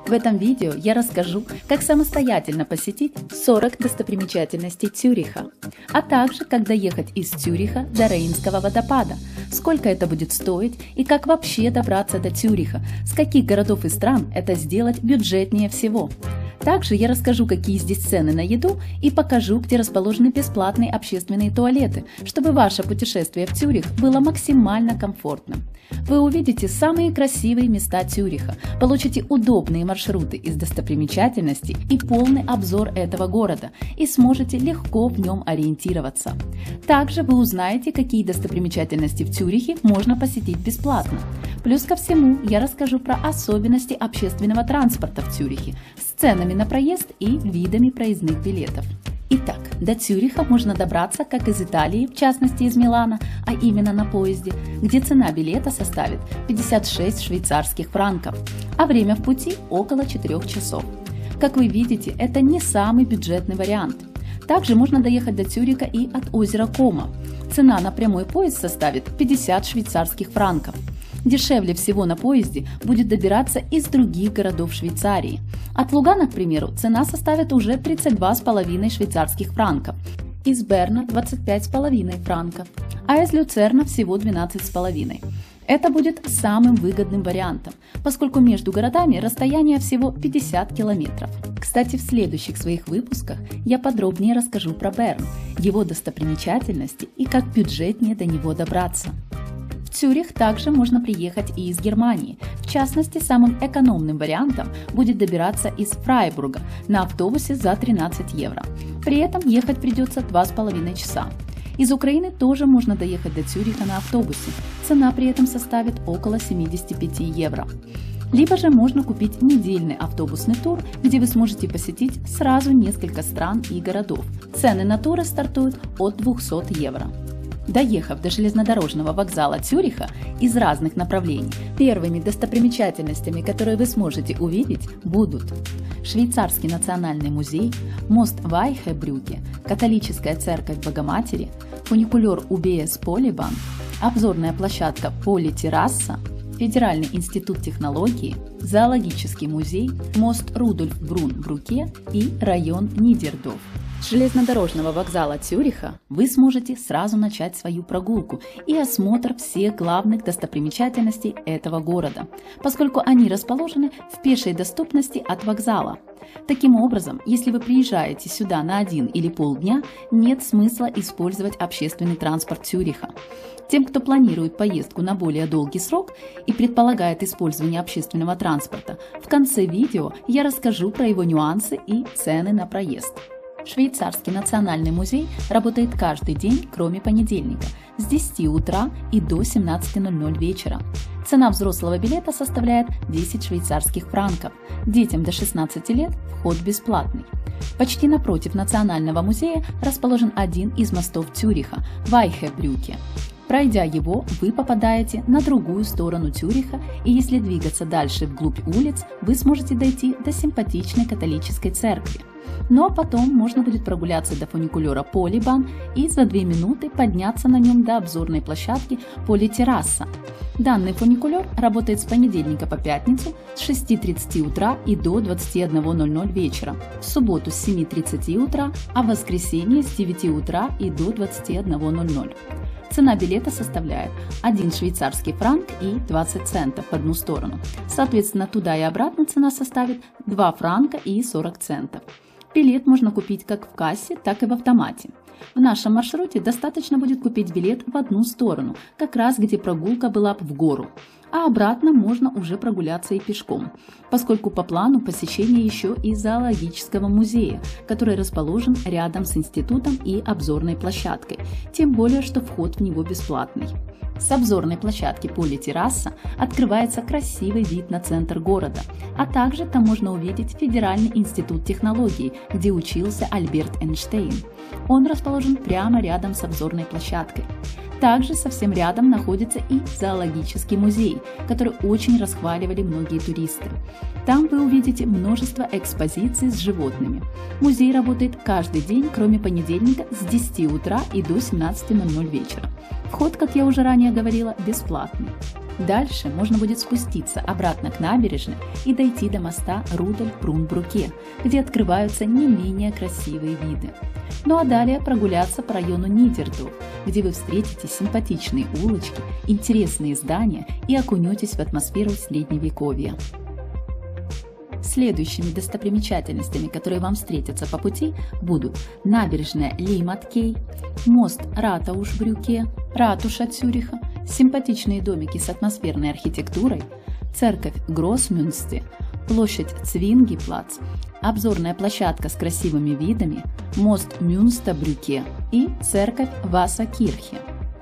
В этом видео я расскажу, как самостоятельно посетить 40 достопримечательностей Цюриха, а также как доехать из Цюриха до Рейнского водопада, сколько это будет стоить и как вообще добраться до Цюриха, с каких городов и стран это сделать бюджетнее всего. Также я расскажу, какие здесь цены на еду и покажу, где расположены бесплатные общественные туалеты, чтобы ваше путешествие в Цюрих было максимально комфортным. Вы увидите самые красивые места Цюриха, получите удобные маршруты из достопримечательностей и полный обзор этого города и сможете легко в нем ориентироваться. Также вы узнаете, какие достопримечательности в Цюрихе можно посетить бесплатно. Плюс ко всему я расскажу про особенности общественного транспорта в Цюрихе с ценами на проезд и видами проездных билетов. Итак, до Цюриха можно добраться как из Италии, в частности из Милана, а именно на поезде, где цена билета составит 56 швейцарских франков, а время в пути около 4 часов. Как вы видите, это не самый бюджетный вариант. Также можно доехать до Цюриха и от озера Кома. Цена на прямой поезд составит 50 швейцарских франков. Дешевле всего на поезде будет добираться из других городов Швейцарии. От Лугана, к примеру, цена составит уже 32,5 швейцарских франков, из Берна 25,5 франков, а из Люцерна всего 12,5. Это будет самым выгодным вариантом, поскольку между городами расстояние всего 50 километров. Кстати, в следующих своих выпусках я подробнее расскажу про Берн, его достопримечательности и как бюджетнее до него добраться. В Цюрих также можно приехать и из Германии. В частности, самым экономным вариантом будет добираться из Фрайбурга на автобусе за 13 евро. При этом ехать придется 2,5 часа. Из Украины тоже можно доехать до Цюриха на автобусе. Цена при этом составит около 75 евро. Либо же можно купить недельный автобусный тур, где вы сможете посетить сразу несколько стран и городов. Цены на туры стартуют от 200 евро. Доехав до железнодорожного вокзала Цюриха из разных направлений, первыми достопримечательностями, которые вы сможете увидеть, будут Швейцарский национальный музей, мост Вайхебрюке, католическая церковь Богоматери, фуникулер УБС Полибан, обзорная площадка Поли-терраса, Федеральный институт технологии, зоологический музей, мост Рудольф Брун-Бруке и район Нидердорф. С железнодорожного вокзала Цюриха вы сможете сразу начать свою прогулку и осмотр всех главных достопримечательностей этого города, поскольку они расположены в пешей доступности от вокзала. Таким образом, если вы приезжаете сюда на 1 или полдня, нет смысла использовать общественный транспорт Цюриха. Тем, кто планирует поездку на более долгий срок и предполагает использование общественного транспорта, в конце видео я расскажу про его нюансы и цены на проезд. Швейцарский национальный музей работает каждый день, кроме понедельника, с 10 утра и до 17:00 вечера. Цена взрослого билета составляет 10 швейцарских франков. Детям до 16 лет вход бесплатный. Почти напротив Национального музея расположен один из мостов Цюриха – Вайхебрюке. Пройдя его, вы попадаете на другую сторону Цюриха, и если двигаться дальше вглубь улиц, вы сможете дойти до симпатичной католической церкви. Но потом можно будет прогуляться до фуникулера Полибан и за 2 минуты подняться на нем до обзорной площадки Поли-терраса. Данный фуникулер работает с понедельника по пятницу с 6:30 утра и до 21:00 вечера, в субботу с 7:30 утра, а в воскресенье с 9 утра и до 21:00. Цена билета составляет 1 швейцарский франк и 20 центов в одну сторону. Соответственно, туда и обратно цена составит 2 франка и 40 центов. Билет можно купить как в кассе, так и в автомате. В нашем маршруте достаточно будет купить билет в одну сторону, как раз где прогулка была в гору, а обратно можно уже прогуляться и пешком, поскольку по плану посещение еще и зоологического музея, который расположен рядом с институтом и обзорной площадкой, тем более, что вход в него бесплатный. С обзорной площадки Поли-терраса открывается красивый вид на центр города, а также там можно увидеть Федеральный институт технологий, где учился Альберт Эйнштейн. Он расположен прямо рядом с обзорной площадкой. Также совсем рядом находится и зоологический музей, который очень расхваливали многие туристы. Там вы увидите множество экспозиций с животными. Музей работает каждый день, кроме понедельника с 10 утра и до 17:00 вечера. Вход, как я уже ранее говорила, бесплатный. Дальше можно будет спуститься обратно к набережной и дойти до моста Рудольф-Брунбруке, где открываются не менее красивые виды. Ну а далее прогуляться по району Нидердорф, где вы встретите симпатичные улочки, интересные здания и окунетесь в атмосферу Средневековья. Следующими достопримечательностями, которые вам встретятся по пути, будут набережная Лиматкей, мост Ратаушбрюке, ратуша Цюриха, симпатичные домики с атмосферной архитектурой, церковь Гроссмюнсте, площадь Цвингиплац, обзорная площадка с красивыми видами, мост Мюнстабрюке и церковь Васа-Кирхе.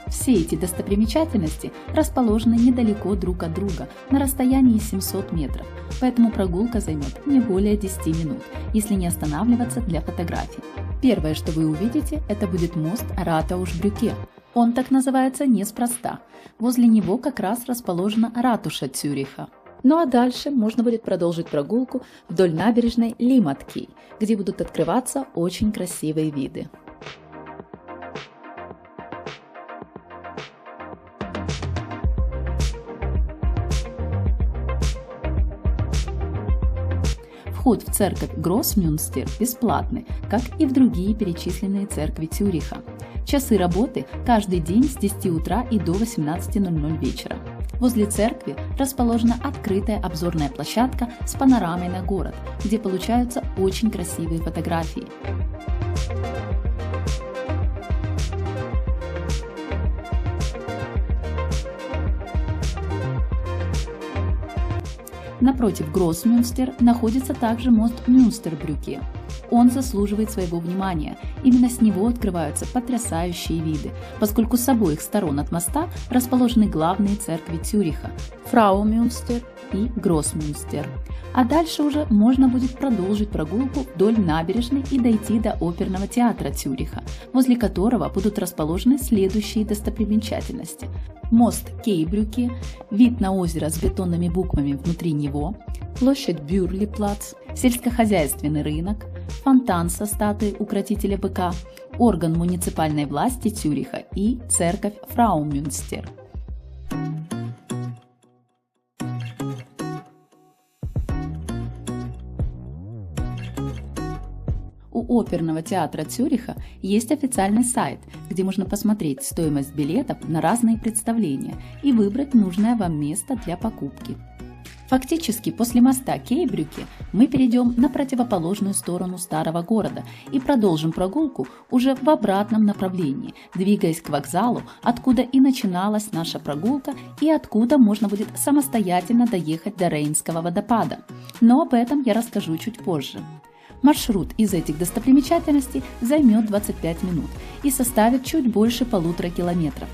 Все эти достопримечательности расположены недалеко друг от друга, на расстоянии 700 метров, поэтому прогулка займет не более 10 минут, если не останавливаться для фотографий. Первое, что вы увидите, это будет мост Ратаушбрюке. Он так называется неспроста. Возле него как раз расположена ратуша Цюриха. Ну а дальше можно будет продолжить прогулку вдоль набережной Лиматкей, где будут открываться очень красивые виды. Вход в церковь Гроссмюнстер бесплатный, как и в другие перечисленные церкви Цюриха. Часы работы каждый день с 10 утра и до 18:00 вечера. Возле церкви расположена открытая обзорная площадка с панорамой на город, где получаются очень красивые фотографии. Напротив Гроссмюнстер находится также мост Мюнстербрюке. Он заслуживает своего внимания. Именно с него открываются потрясающие виды, поскольку с обоих сторон от моста расположены главные церкви Цюриха – Фраумюнстер и Гроссмюнстер. А дальше уже можно будет продолжить прогулку вдоль набережной и дойти до оперного театра Цюриха, возле которого будут расположены следующие достопримечательности. Мост Кейбрюке, вид на озеро с бетонными буквами внутри него, площадь Бюрлиплац, сельскохозяйственный рынок, фонтан со статуей укротителя быка, орган муниципальной власти Цюриха и церковь Фраумюнстер. У оперного театра Цюриха есть официальный сайт, где можно посмотреть стоимость билетов на разные представления и выбрать нужное вам место для покупки. Фактически после моста Кейбрюке мы перейдем на противоположную сторону старого города и продолжим прогулку уже в обратном направлении, двигаясь к вокзалу, откуда и начиналась наша прогулка и откуда можно будет самостоятельно доехать до Рейнского водопада. Но об этом я расскажу чуть позже. Маршрут из этих достопримечательностей займет 25 минут и составит чуть больше 1,5 километров.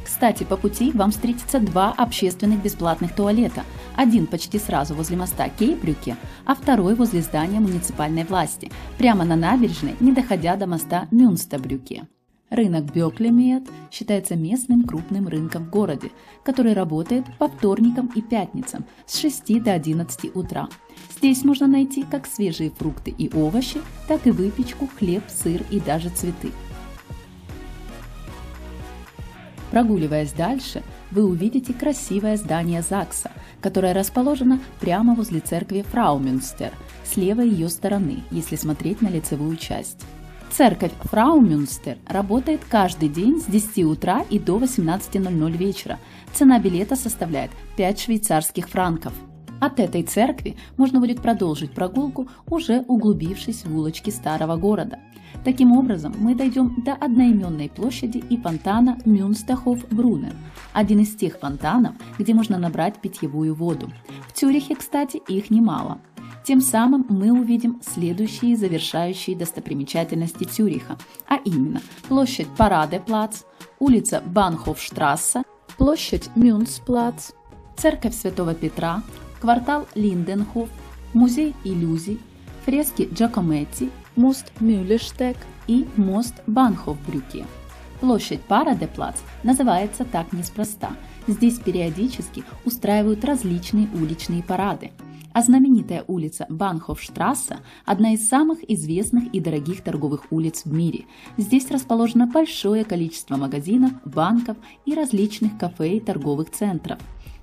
Кстати, по пути вам встретится 2 общественных бесплатных туалета. Один почти сразу возле моста Кейбрюке, а второй возле здания муниципальной власти, прямо на набережной, не доходя до моста Мюнстабрюке. Рынок Бёклемиет считается местным крупным рынком в городе, который работает по вторникам и пятницам с 6 до 11 утра. Здесь можно найти как свежие фрукты и овощи, так и выпечку, хлеб, сыр и даже цветы. Прогуливаясь дальше, вы увидите красивое здание ЗАГСа, которое расположено прямо возле церкви Фраумюнстер, с левой ее стороны, если смотреть на лицевую часть. Церковь Фраумюнстер работает каждый день с 10 утра и до 18:00 вечера. Цена билета составляет 5 швейцарских франков. От этой церкви можно будет продолжить прогулку, уже углубившись в улочки старого города. Таким образом, мы дойдем до одноименной площади и фонтана Мюнстахоф-Бруннен, один из тех фонтанов, где можно набрать питьевую воду. В Цюрихе, кстати, их немало. Тем самым мы увидим следующие завершающие достопримечательности Цюриха, а именно площадь Парадеплац, улица Банхофштрассе, площадь Мюнцплац, церковь Святого Петра, квартал Линденхоф, музей иллюзий, фрески Джакометти, мост Мюллерштег и мост Банхофбрюке. Площадь Параде-Плац называется так неспроста. Здесь периодически устраивают различные уличные парады. А знаменитая улица Банхофштрассе – одна из самых известных и дорогих торговых улиц в мире. Здесь расположено большое количество магазинов, банков и различных кафе и торговых центров.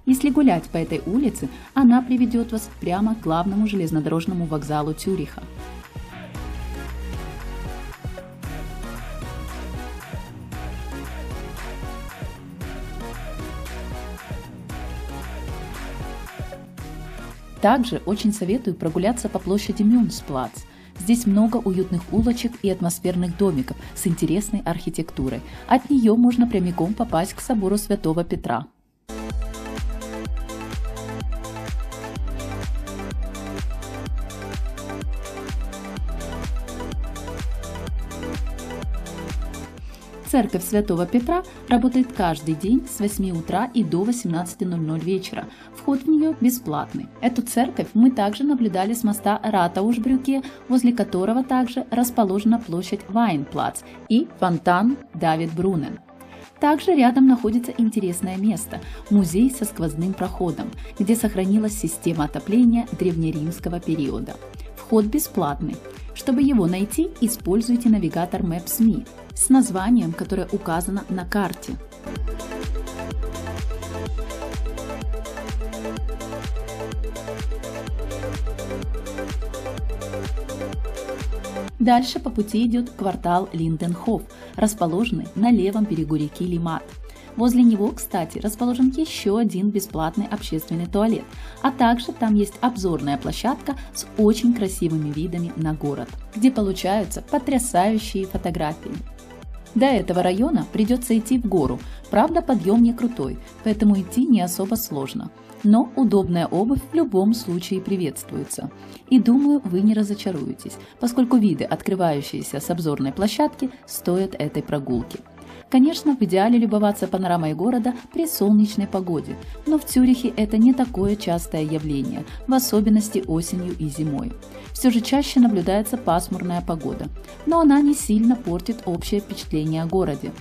Если гулять по этой улице, она приведет вас прямо к главному железнодорожному вокзалу Цюриха. Также очень советую прогуляться по площади Мюнцплац. Здесь много уютных улочек и атмосферных домиков с интересной архитектурой. От нее можно прямиком попасть к собору Святого Петра. Церковь Святого Петра работает каждый день с 8 утра и до 18:00 вечера. Вход в нее бесплатный. Эту церковь мы также наблюдали с моста Ратаушбрюке, возле которого также расположена площадь Вайнплац и фонтан Давид Брунен. Также рядом находится интересное место – музей со сквозным проходом, где сохранилась система отопления древнеримского периода. Вход бесплатный. Чтобы его найти, используйте навигатор Maps.me с названием, которое указано на карте. Дальше по пути идет квартал Линденхоф, расположенный на левом берегу реки Лимат. Возле него, кстати, расположен еще один бесплатный общественный туалет, а также там есть обзорная площадка с очень красивыми видами на город, где получаются потрясающие фотографии. До этого района придется идти в гору, правда подъем не крутой, поэтому идти не особо сложно. Но удобная обувь в любом случае приветствуется. И думаю, вы не разочаруетесь, поскольку виды, открывающиеся с обзорной площадки, стоят этой прогулки. Конечно, в идеале любоваться панорамой города при солнечной погоде, но в Цюрихе это не такое частое явление, в особенности осенью и зимой. Все же чаще наблюдается пасмурная погода, но она не сильно портит общее впечатление о городе.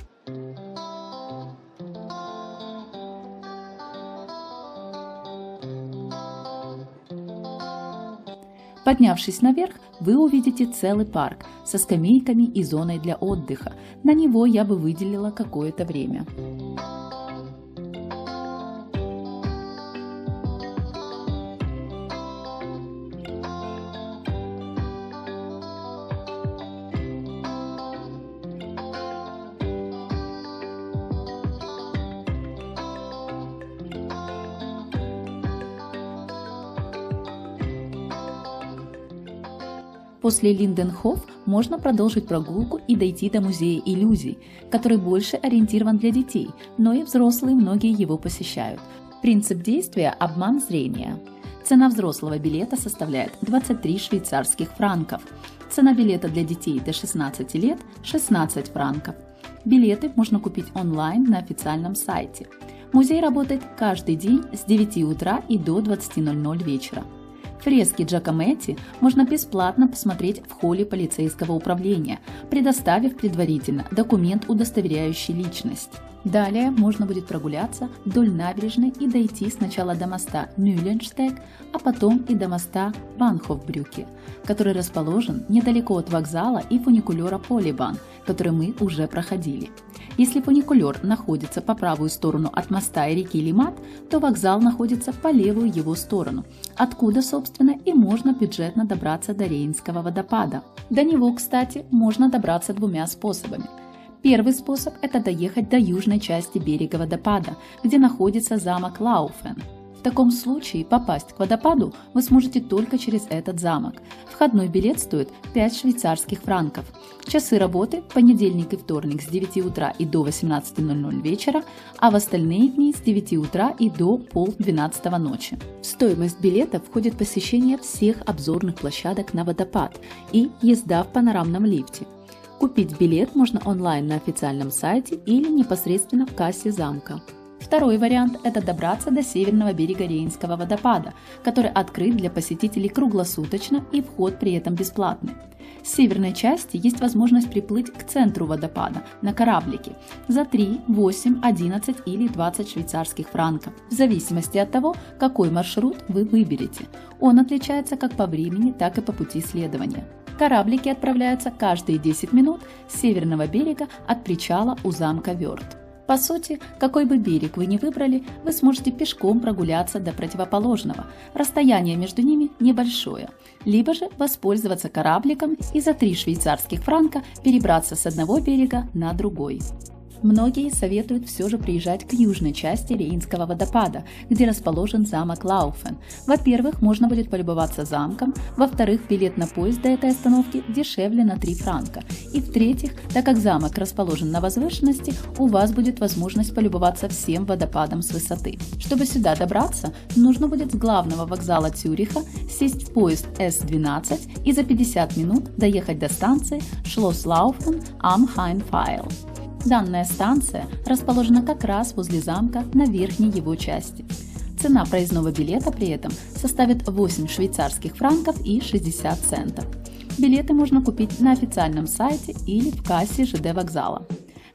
Поднявшись наверх, вы увидите целый парк со скамейками и зоной для отдыха. На него я бы выделила какое-то время. После Линденхоф можно продолжить прогулку и дойти до музея иллюзий, который больше ориентирован для детей, но и взрослые многие его посещают. Принцип действия – обман зрения. Цена взрослого билета составляет 23 швейцарских франков. Цена билета для детей до 16 лет – 16 франков. Билеты можно купить онлайн на официальном сайте. Музей работает каждый день с 9 утра и до 20:00 вечера. Фрески Джакометти можно бесплатно посмотреть в холле полицейского управления, предоставив предварительно документ, удостоверяющий личность. Далее можно будет прогуляться вдоль набережной и дойти сначала до моста Мюлленштег, а потом и до моста Банхофбрюке, который расположен недалеко от вокзала и фуникулера Полибан, который мы уже проходили. Если фуникулер находится по правую сторону от моста и реки Лимат, то вокзал находится по левую его сторону, откуда, собственно, и можно бюджетно добраться до Рейнского водопада. До него, кстати, можно добраться двумя способами. Первый способ – это доехать до южной части берега водопада, где находится замок Лауфен. В таком случае попасть к водопаду вы сможете только через этот замок. Входной билет стоит 5 швейцарских франков. Часы работы – понедельник и вторник с 9 утра и до 18:00 вечера, а в остальные дни с 9 утра и до 11:30 ночи. В стоимость билета входит посещение всех обзорных площадок на водопад и езда в панорамном лифте. Купить билет можно онлайн на официальном сайте или непосредственно в кассе замка. Второй вариант – это добраться до северного берега Рейнского водопада, который открыт для посетителей круглосуточно и вход при этом бесплатный. С северной части есть возможность приплыть к центру водопада на кораблике за 3, 8, 11 или 20 швейцарских франков, в зависимости от того, какой маршрут вы выберете. Он отличается как по времени, так и по пути следования. Кораблики отправляются каждые 10 минут с северного берега от причала у замка Вёрт. По сути, какой бы берег вы ни выбрали, вы сможете пешком прогуляться до противоположного. Расстояние между ними небольшое. Либо же воспользоваться корабликом и за 3 швейцарских франка перебраться с одного берега на другой. Многие советуют все же приезжать к южной части Рейнского водопада, где расположен замок Лауфен. Во-первых, можно будет полюбоваться замком, во-вторых, билет на поезд до этой остановки дешевле на 3 франка. И в-третьих, так как замок расположен на возвышенности, у вас будет возможность полюбоваться всем водопадом с высоты. Чтобы сюда добраться, нужно будет с главного вокзала Цюриха сесть в поезд С-12 и за 50 минут доехать до станции Шлосс Лауфен am Rheinfall. Данная станция расположена как раз возле замка на верхней его части. Цена проездного билета при этом составит 8 швейцарских франков и 60 центов. Билеты можно купить на официальном сайте или в кассе ЖД вокзала.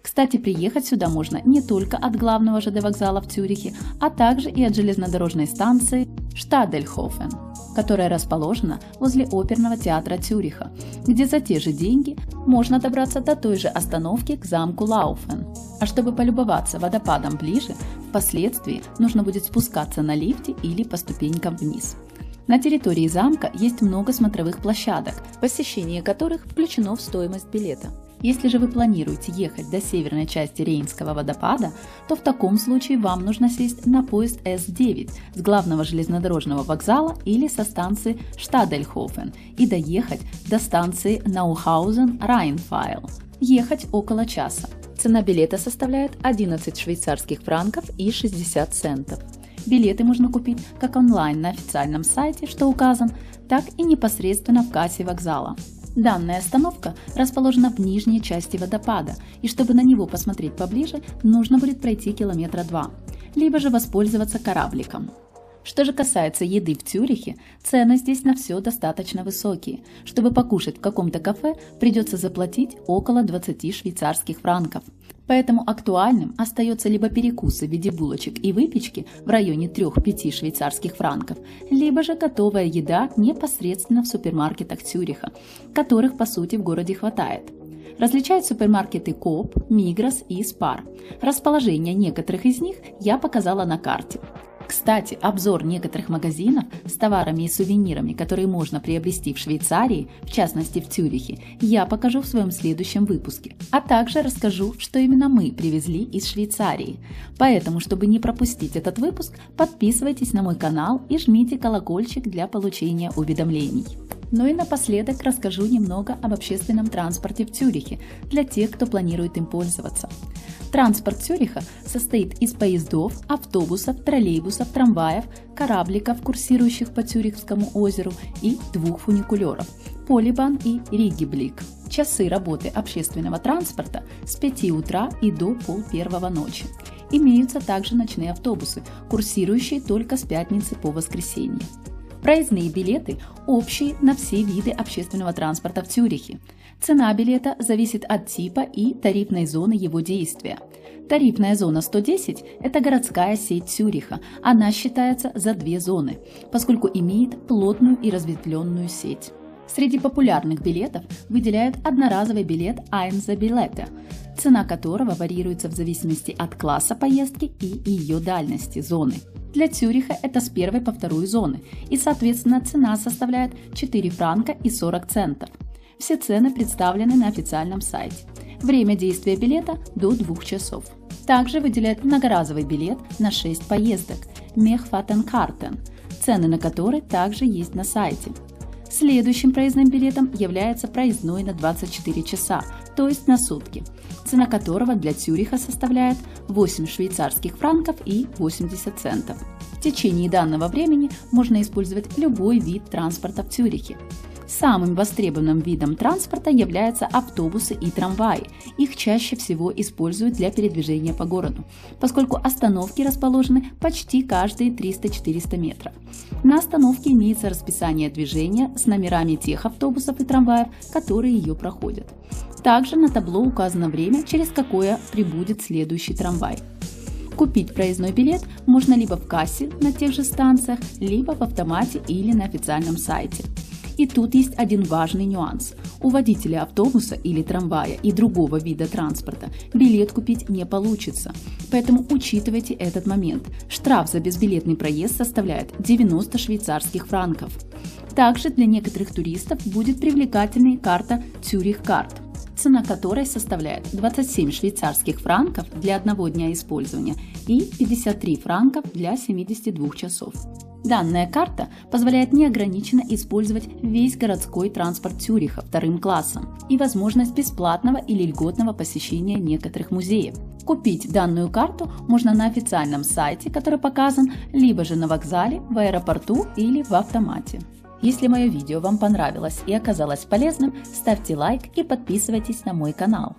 Кстати, приехать сюда можно не только от главного ЖД вокзала в Цюрихе, а также и от железнодорожной станции Штадельхофен, которая расположена возле оперного театра Цюриха, где за те же деньги можно добраться до той же остановки к замку Лауфен. А чтобы полюбоваться водопадом ближе, впоследствии нужно будет спускаться на лифте или по ступенькам вниз. На территории замка есть много смотровых площадок, посещение которых включено в стоимость билета. Если же вы планируете ехать до северной части Рейнского водопада, то в таком случае вам нужно сесть на поезд С-9 с главного железнодорожного вокзала или со станции Штадельхофен и доехать до станции Наухаузен-Райнфайл. Ехать около часа. Цена билета составляет 11 швейцарских франков и 60 центов. Билеты можно купить как онлайн на официальном сайте, что указан, так и непосредственно в кассе вокзала. Данная остановка расположена в нижней части водопада, и чтобы на него посмотреть поближе, нужно будет пройти километра 2, либо же воспользоваться корабликом. Что же касается еды в Цюрихе, цены здесь на все достаточно высокие. Чтобы покушать в каком-то кафе, придется заплатить около 20 швейцарских франков. Поэтому актуальным остается либо перекусы в виде булочек и выпечки в районе 3-5 швейцарских франков, либо же готовая еда непосредственно в супермаркетах Цюриха, которых по сути в городе хватает. Различают супермаркеты Coop, Migros и Spar. Расположение некоторых из них я показала на карте. Кстати, обзор некоторых магазинов с товарами и сувенирами, которые можно приобрести в Швейцарии, в частности в Цюрихе, я покажу в своем следующем выпуске. А также расскажу, что именно мы привезли из Швейцарии. Поэтому, чтобы не пропустить этот выпуск, подписывайтесь на мой канал и жмите колокольчик для получения уведомлений. Ну и напоследок расскажу немного об общественном транспорте в Цюрихе для тех, кто планирует им пользоваться. Транспорт Цюриха состоит из поездов, автобусов, троллейбусов, трамваев, корабликов, курсирующих по Цюрихскому озеру, и 2 фуникулеров – Полибан и Ригиблик. Часы работы общественного транспорта с 5 утра и до 12:30 ночи. Имеются также ночные автобусы, курсирующие только с пятницы по воскресенье. Проездные билеты общие на все виды общественного транспорта в Цюрихе. Цена билета зависит от типа и тарифной зоны его действия. Тарифная зона 110 – это городская сеть Цюриха. Она считается за 2 зоны, поскольку имеет плотную и разветвленную сеть. Среди популярных билетов выделяют одноразовый билет Einzelbillette, цена которого варьируется в зависимости от класса поездки и ее дальности зоны. Для Цюриха это с 1 по 2 зоны, и, соответственно, цена составляет 4 франка и 40 центов. Все цены представлены на официальном сайте. Время действия билета до 2 часов. Также выделяют многоразовый билет на 6 поездок Mehrfahrtenkarte, цены на которые также есть на сайте. Следующим проездным билетом является проездной на 24 часа, то есть на сутки, цена которого для Цюриха составляет 8 швейцарских франков и 80 центов. В течение данного времени можно использовать любой вид транспорта в Цюрихе. Самым востребованным видом транспорта являются автобусы и трамваи. Их чаще всего используют для передвижения по городу, поскольку остановки расположены почти каждые 300-400 метров. На остановке имеется расписание движения с номерами тех автобусов и трамваев, которые ее проходят. Также на табло указано время, через какое прибудет следующий трамвай. Купить проездной билет можно либо в кассе на тех же станциях, либо в автомате или на официальном сайте. И тут есть один важный нюанс. У водителя автобуса или трамвая и другого вида транспорта билет купить не получится. Поэтому учитывайте этот момент. Штраф за безбилетный проезд составляет 90 швейцарских франков. Также для некоторых туристов будет привлекательной карта Zurich Card, цена которой составляет 27 швейцарских франков для одного дня использования и 53 франков для 72 часов. Данная карта позволяет неограниченно использовать весь городской транспорт Цюриха вторым классом и возможность бесплатного или льготного посещения некоторых музеев. Купить данную карту можно на официальном сайте, который показан, либо же на вокзале, в аэропорту или в автомате. Если мое видео вам понравилось и оказалось полезным, ставьте лайк и подписывайтесь на мой канал.